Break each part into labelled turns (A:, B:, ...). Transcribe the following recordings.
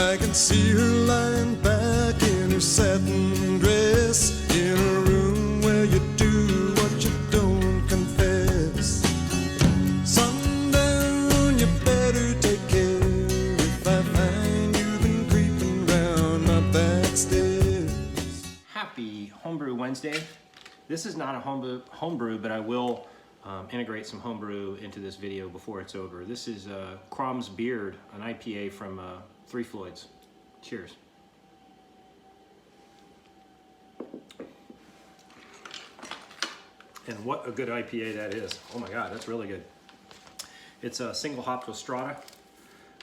A: I can see her lying back in her satin dress, in a room where you do what you don't confess. Sundown, you better take care if I find you've been creeping round my back stairs.
B: Happy Homebrew Wednesday. This is not a homebrew, but I will integrate some homebrew into this video before it's over. This is Crom's Beard, an IPA from Three Floyds. Cheers. And what a good IPA that is. Oh my God, that's really good. It's a single hopped with Strata,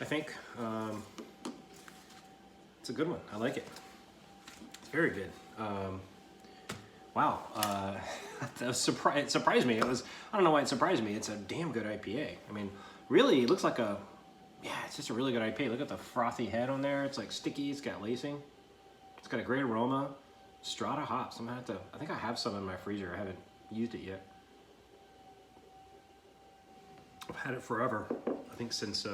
B: I think. It's a good one. I like it. It's very good. Wow, that was it surprised me. I don't know why it surprised me. It's a damn good IPA. I mean, really, it looks like it's just a really good IPA. Look at the frothy head on there. It's like sticky, it's got lacing. It's got a great aroma. Strata hops. I'm gonna have to, I think I have some in my freezer. I haven't used it yet. I've had it forever. I think since,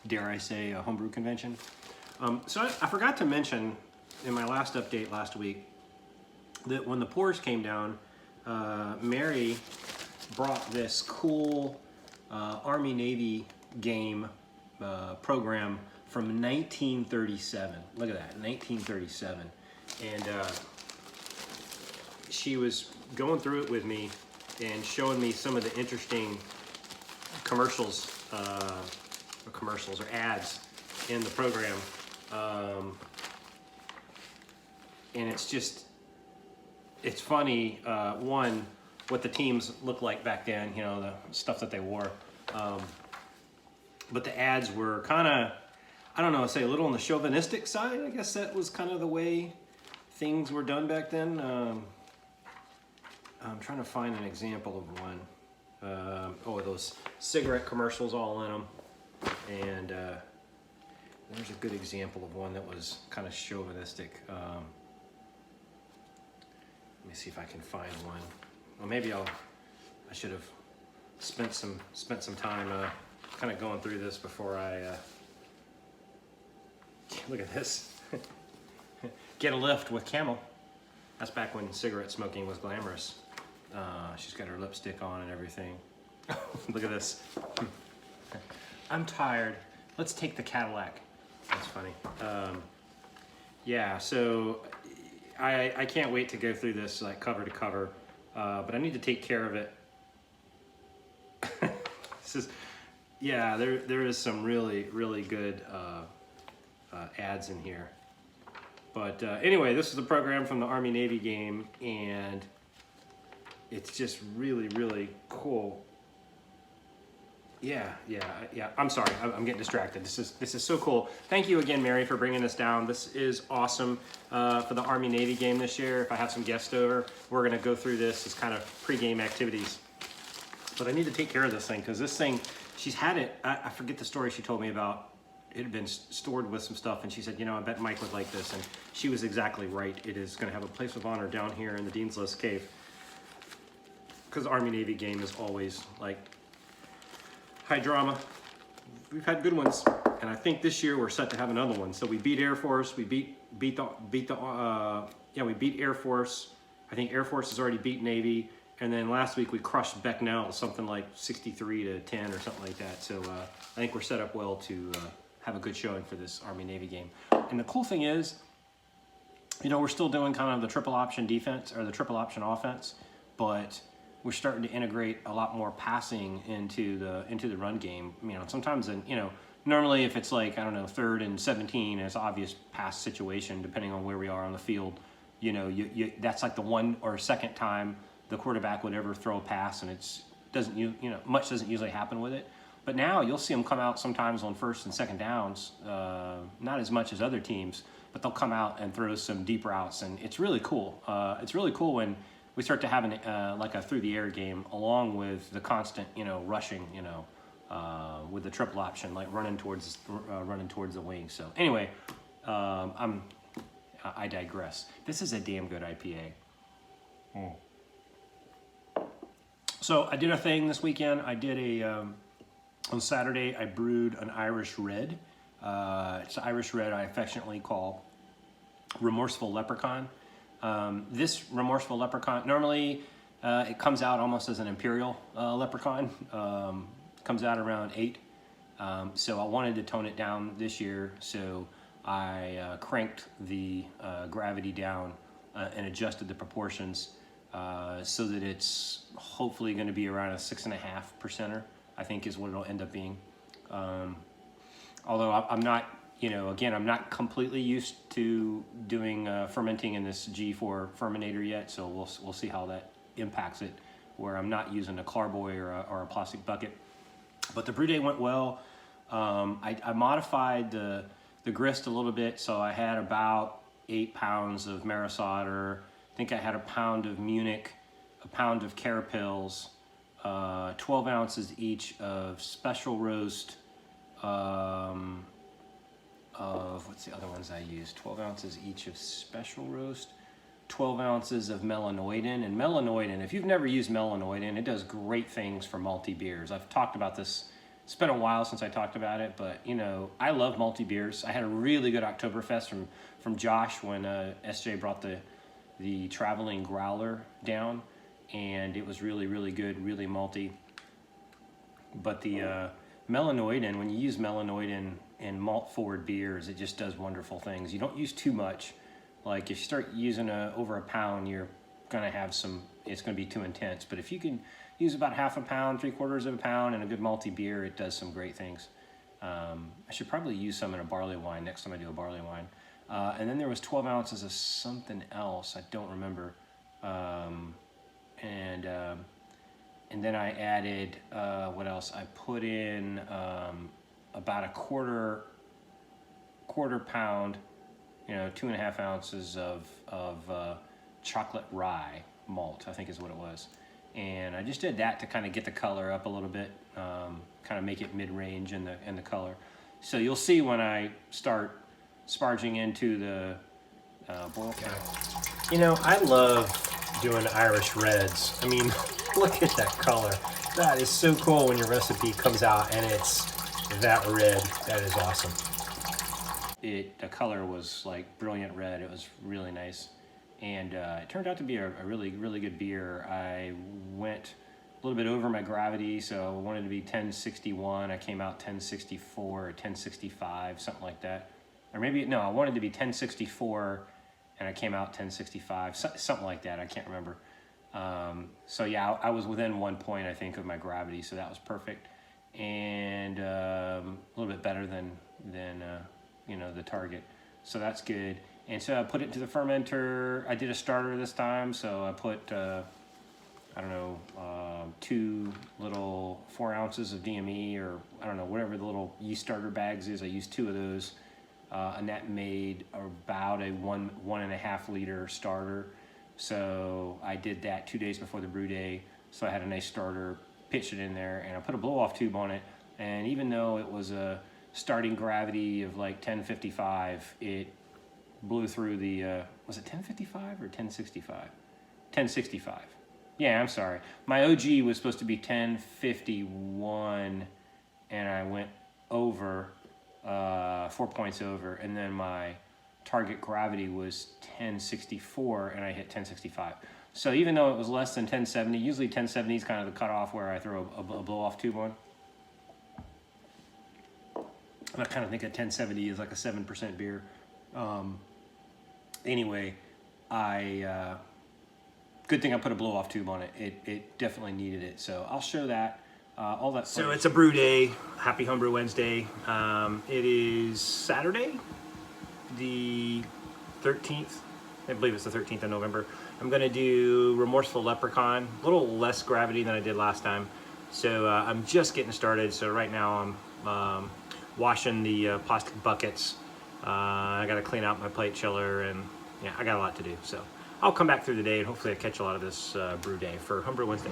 B: dare I say, a homebrew convention. So I forgot to mention in my last update last week that when the pours came down, Mary brought this cool Army-Navy game program from 1937. Look at that, 1937. And she was going through it with me and showing me some of the interesting commercials or ads in the program. And it's funny, one, what the teams looked like back then, you know, the stuff that they wore. But the ads were kind of, I don't know, say a little on the chauvinistic side. I guess that was kind of the way things were done back then. I'm trying to find an example of one. Oh, those cigarette commercials all in them. And there's a good example of one that was kind of chauvinistic. Let me see if I can find one. Well, maybe I should have spent some time kind of going through this before I look at this. Get a lift with Camel. That's back when cigarette smoking was glamorous. She's got her lipstick on and everything. Look at this. I'm tired. Let's take the Cadillac. That's funny. Yeah, so I can't wait to go through this like cover to cover, but I need to take care of it. There is some really good ads in here. But anyway, this is a program from the Army-Navy game, and it's just really cool. Yeah. I'm sorry, I'm getting distracted. This is so cool. Thank you again, Mary, for bringing this down. This is awesome for the Army-Navy game this year. If I have some guests over, we're gonna go through this as kind of pre-game activities. But I need to take care of this thing, because this thing, she's had it, I forget the story she told me about. It had been stored with some stuff, and she said, you know, I bet Mike would like this, and she was exactly right. It is gonna have a place of honor down here in the Dean's List cave, because the Army-Navy game is always like high drama. We've had good ones, and I think this year we're set to have another one. So we beat Air Force. We beat Air Force. I think Air Force has already beat Navy, and then last week we crushed Becknell, something like 63-10 or something like that. So I think we're set up well to have a good showing for this Army-Navy game. And the cool thing is, you know, we're still doing kind of the triple option defense or the triple option offense, but we're starting to integrate a lot more passing into the run game. You know, sometimes, normally if it's like, I don't know, 3rd and 17, it's an obvious pass situation, depending on where we are on the field. You know, that's like the one or second time the quarterback would ever throw a pass, and much doesn't usually happen with it. But now you'll see them come out sometimes on 1st and 2nd downs, not as much as other teams, but they'll come out and throw some deep routes, and it's really cool. It's really cool when we start to have like a through-the-air game, along with the constant, rushing, with the triple option, like running towards the wing. So anyway, I digress. This is a damn good IPA. So I did a thing this weekend. I did on Saturday, I brewed an Irish Red. It's Irish red I affectionately call Remorseful Leprechaun. This Remorseful Leprechaun, normally it comes out almost as an Imperial Leprechaun. Comes out around 8. So I wanted to tone it down this year, so I cranked the gravity down and adjusted the proportions so that it's hopefully going to be around a 6.5%er, I think is what it'll end up being. Although I'm not, again, I'm not completely used to doing fermenting in this G4 fermentator yet, so we'll see how that impacts it, where I'm not using a carboy or a plastic bucket. But the brew day went well. I modified the grist a little bit, so I had about 8 pounds of Marisauder. I think I had a pound of Munich, a pound of Carapils, 12 ounces each of special roast of, what's the other ones I used? 12 ounces each of special roast, 12 ounces of melanoidin. And melanoidin, if you've never used melanoidin, it does great things for malty beers. I've talked about this. It's been a while since I talked about it, but I love malty beers. I had a really good Oktoberfest from Josh when SJ brought the traveling growler down, and it was really, really good, really malty. But the melanoidin, when you use melanoidin in malt forward beers, it just does wonderful things. You don't use too much. Like if you start using over a pound, you're gonna have it's gonna be too intense. But if you can use about half a pound, 3/4 of a pound in a good malty beer, it does some great things. I should probably use some in a barley wine next time I do a barley wine. And then there was 12 ounces of something else, I don't remember. And then I added, what else? I put in about a quarter pound, 2.5 ounces of chocolate rye malt, I think is what it was. And I just did that to kind of get the color up a little bit, kind of make it mid-range in the color. So you'll see when I start sparging into the boil cap. I love doing Irish reds. I mean, look at that color. That is so cool when your recipe comes out and it's that red. That is awesome. The color was like brilliant red. It was really nice. And it turned out to be a really, really good beer. I went a little bit over my gravity, so I wanted to be 1061. I came out 1064 or 1065, something like that. Or maybe, no, I wanted to be 1064 and I came out 1065, something like that. I can't remember. So yeah, I was within 1 point, I think, of my gravity, so that was perfect. And a little bit better than the target. So that's good. And so I put it into the fermenter. I did a starter this time, so I put, 2 little 4 ounces of DME, or I don't know, whatever the little yeast starter bags is. I used 2 of those, and that made about a 1.5 liter starter. So I did that 2 days before the brew day. So I had a nice starter, pitched it in there, and I put a blow-off tube on it. And even though it was a starting gravity of like 1055, it blew through the, was it 1055 or 1065? 1065. Yeah, I'm sorry. My OG was supposed to be 1051, and I went over, 4 points over, and then my target gravity was 1064, and I hit 1065. So even though it was less than 1070, usually 1070 is kind of the cutoff where I throw a blow-off tube on. And I kind of think a 1070 is like a 7% beer. Anyway, good thing I put a blow-off tube on it. It definitely needed it. So I'll show that. All that. So it's a brew day. Happy Homebrew Wednesday. It is Saturday, the 13th. I believe it's the 13th of November. I'm going to do Remorseful Leprechaun. A little less gravity than I did last time. So I'm just getting started. So right now I'm washing the plastic buckets. I got to clean out my plate chiller, and yeah, I got a lot to do. So I'll come back through the day, and hopefully I catch a lot of this brew day for Homebrew Wednesday.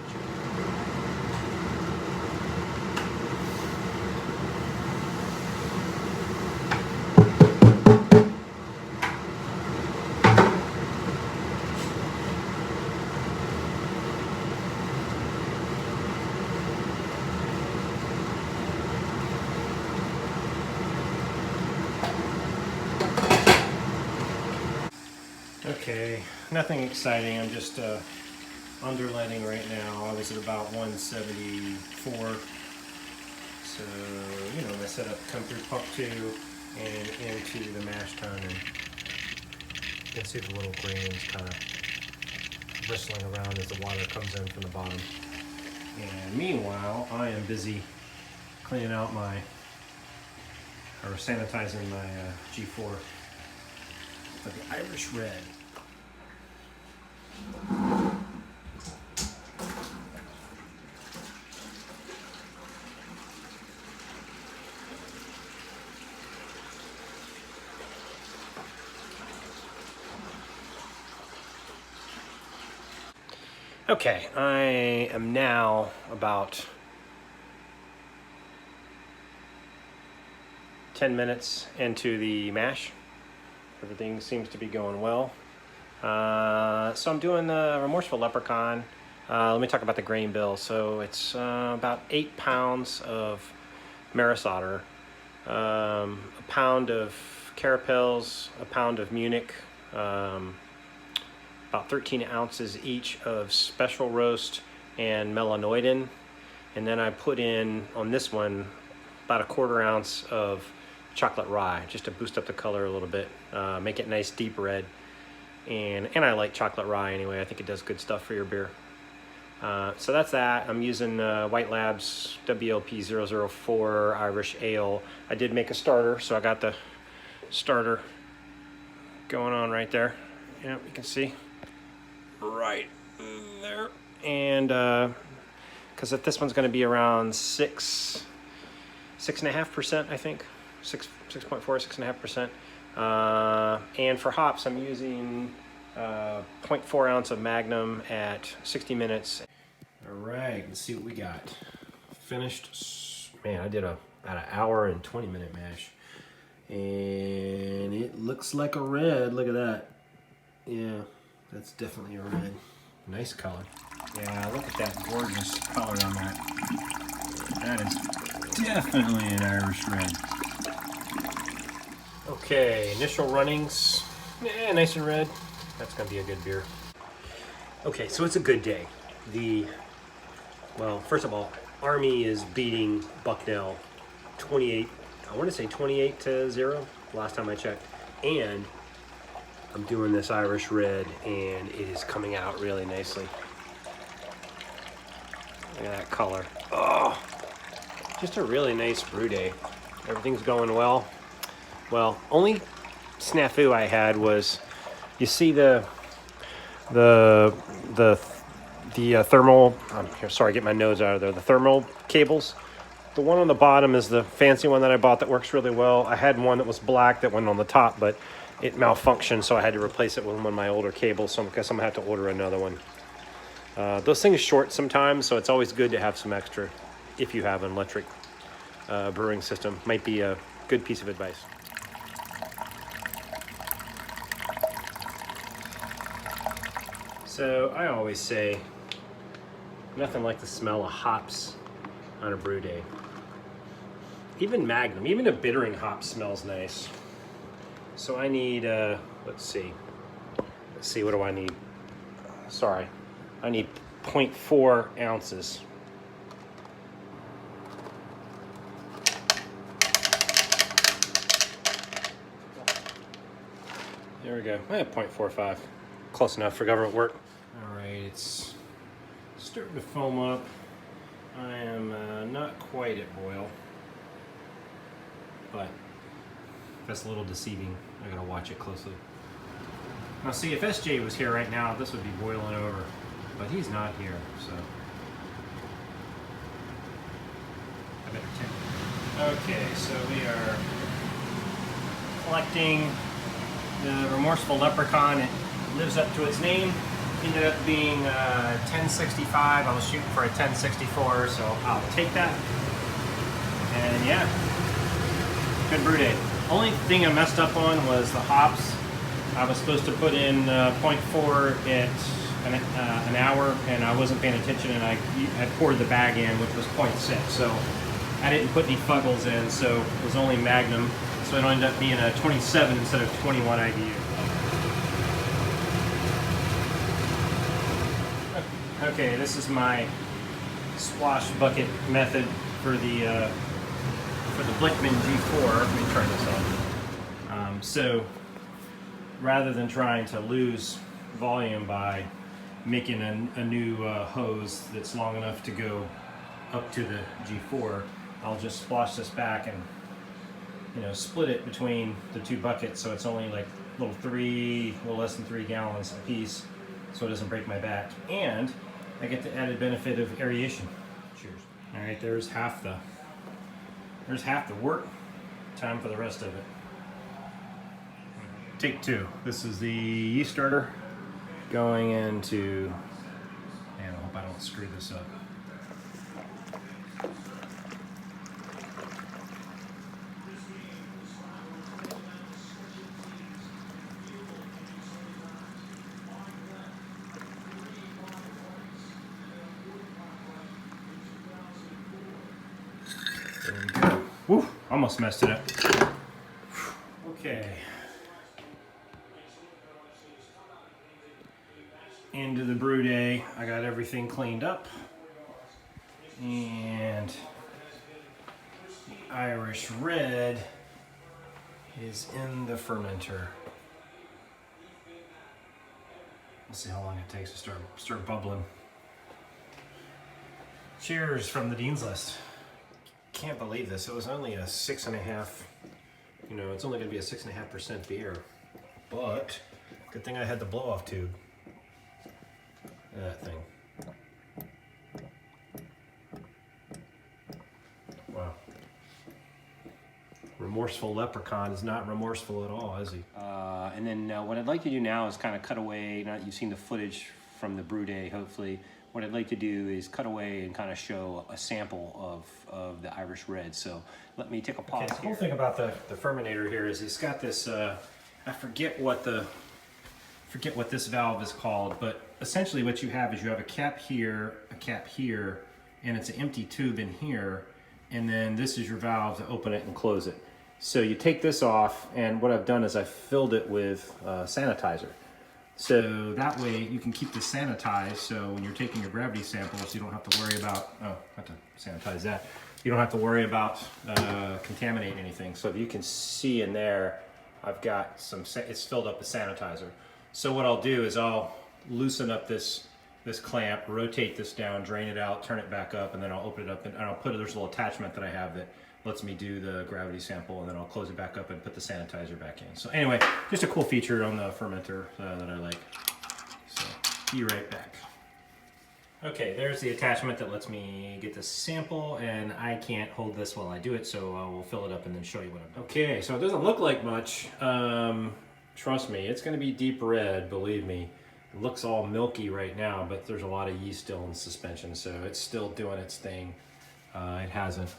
B: Okay, nothing exciting. I'm just underletting right now. I was at about 174. So, you know, I set up come through pump 2 and into the mash tun, and you can see the little grains kind of bristling around as the water comes in from the bottom. And meanwhile, I am busy cleaning out or sanitizing my G4 with the Irish Red. Okay, I am now about 10 minutes into the mash. Everything seems to be going well. So I'm doing the Remorseful Leprechaun. Let me talk about the grain bill. So it's about 8 pounds of Maris-Otter, a pound of Carapils, a pound of Munich, about 13 ounces each of Special Roast and Melanoidin. And then I put in, on this one, about 1/4 ounce of chocolate rye, just to boost up the color a little bit, make it nice deep red. And I like chocolate rye anyway. I think it does good stuff for your beer. So that's that. I'm using White Labs WLP004 Irish Ale. I did make a starter, so I got the starter going on right there. Yeah, you can see right there. And because if this one's going to be around 6.5%, I think, 6.4, 6.5%. And for hops, I'm using 0.4 ounce of Magnum at 60 minutes. All right, let's see what we got. Finished. Man, I did about an hour and 20-minute mash, and it looks like a red. Look at that. Yeah, that's definitely a red. Nice color. Yeah, look at that gorgeous color on that. That is definitely an Irish red. Okay, initial runnings. Yeah, nice and red. That's gonna be a good beer. Okay, so it's a good day. Well, first of all, Army is beating Bucknell 28, I want to say 28-0 last time I checked. And I'm doing this Irish red, and it is coming out really nicely. Look at that color. Oh, just a really nice brew day. Everything's going well. Well, only snafu I had was, you see the thermal, I'm here, sorry, get my nose out of there, the thermal cables. The one on the bottom is the fancy one that I bought that works really well. I had one that was black that went on the top, but it malfunctioned, so I had to replace it with one of my older cables, so I guess I'm gonna have to order another one. Those things short sometimes, so it's always good to have some extra if you have an electric brewing system. Might be a good piece of advice. So I always say, nothing like the smell of hops on a brew day. Even Magnum, even a bittering hop smells nice. So I need, let's see, what do I need? Sorry, I need 0.4 ounces. There we go, I have 0.45. Close enough for government work. All right, it's starting to foam up. I am not quite at boil, but that's a little deceiving. I gotta watch it closely. Now see, if SJ was here right now, this would be boiling over, but he's not here, so. I better tend. Okay, so we are collecting the Remorseful Leprechaun. It lives up to its name. Ended up being 1065. I was shooting for a 1064, so I'll take that. And yeah, good brew day. Only thing I messed up on was the hops. I was supposed to put in 0.4 at an hour, and I wasn't paying attention, and I poured the bag in, which was 0.6. So I didn't put any Fuggles in, so it was only Magnum. So it ended up being a 27 instead of 21 IBU. Okay, this is my swash bucket method for the Blickman G4. Let me turn this on. So rather than trying to lose volume by making a new hose that's long enough to go up to the G4, I'll just swash this back and, you know, split it between the two buckets so it's only like a little less than 3 gallons a piece, so it doesn't break my back, and I get the added benefit of aeration. Cheers. All right, there's half the work. Time for the rest of it. Take 2. This is the yeast starter going into, man, I hope I don't screw this up. There we go. Woo, almost messed it up. Okay. Into the brew day. I got everything cleaned up. And the Irish Red is in the fermenter. Let's see how long it takes to start bubbling. Cheers from the Dean's List. Can't believe this. It was only a 6.5. You know, it's only going to be a 6.5% beer. But good thing I had the blow-off tube. Look at that thing. Wow. Remorseful leprechaun is not remorseful at all, is he? And then what I'd like to do now is kind of cut away. Now that you've seen the footage from the brew day, hopefully. What I'd like to do is cut away and kind of show a sample of the Irish Red. So let me take a pause. Okay, the cool thing about the fermentator here is it's got this, I forget what this valve is called, but essentially what you have is you have a cap here, and it's an empty tube in here, and then this is your valve to open it and close it. So you take this off, and what I've done is I filled it with sanitizer. So that way you can keep this sanitized, so when you're taking your gravity samples, you don't have to worry about, oh, I have to sanitize that. You don't have to worry about contaminating anything. So if you can see in there, I've got it's filled up with sanitizer. So what I'll do is I'll loosen up this clamp, rotate this down, drain it out, turn it back up, and then I'll open it up and I'll put there's a little attachment that I have that lets me do the gravity sample, and then I'll close it back up and put the sanitizer back in. So anyway, just a cool feature on the fermenter that I like. So be right back. Okay, there's the attachment that lets me get the sample, and I can't hold this while I do it, so I will fill it up and then show you what I'm doing. Okay, so it doesn't look like much. Trust me, it's going to be deep red, believe me. It looks all milky right now, but there's a lot of yeast still in suspension, so it's still doing its thing. It hasn't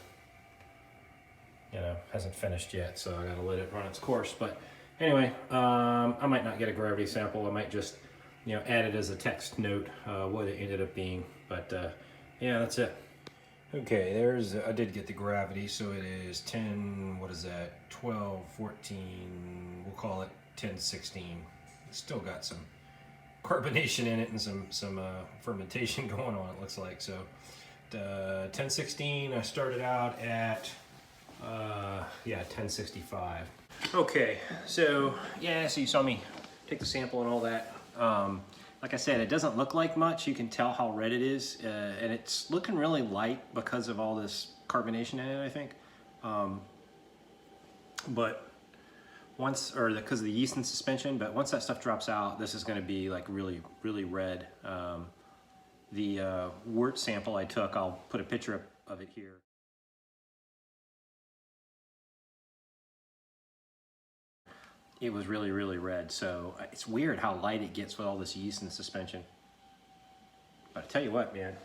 B: finished yet, so I gotta let it run its course. But anyway, I might not get a gravity sample. I might just, add it as a text note what it ended up being. But yeah, that's it. Okay, I did get the gravity, so it is 10, what is that, 12, 14, we'll call it 10, 16. It's still got some carbonation in it and some fermentation going on, it looks like. So 10, 16, I started out at 1065. Okay, so yeah, so you saw me take the sample and all that. Like I said, it doesn't look like much. You can tell how red it is, and it's looking really light because of all this carbonation in it, I think. But because of the yeast in suspension, but once that stuff drops out, this is going to be like really, really red. The wort sample I took, I'll put a picture of it here. It was really, really red. So it's weird how light it gets with all this yeast in suspension. But I tell you what, man.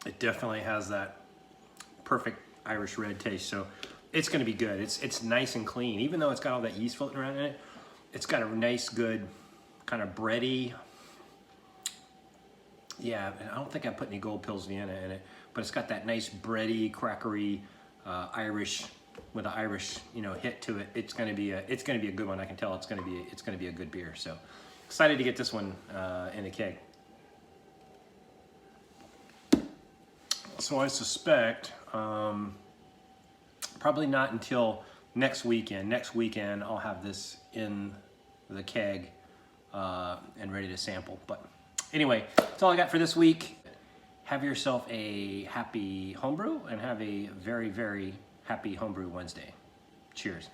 B: It definitely has that perfect Irish Red taste. So it's going to be good. It's nice and clean. Even though it's got all that yeast floating around in it, it's got a nice, good, kind of bready. Yeah, and I don't think I put any gold Pilsner in it, but it's got that nice bready, crackery Irish with an Irish, you know, hit to it. It's gonna be a good one. I can tell it's gonna be a good beer. So excited to get this one in the keg. So I suspect probably not until next weekend. Next weekend I'll have this in the keg and ready to sample. But anyway, that's all I got for this week. Have yourself a happy homebrew and have a very, very happy Homebrew Wednesday. Cheers.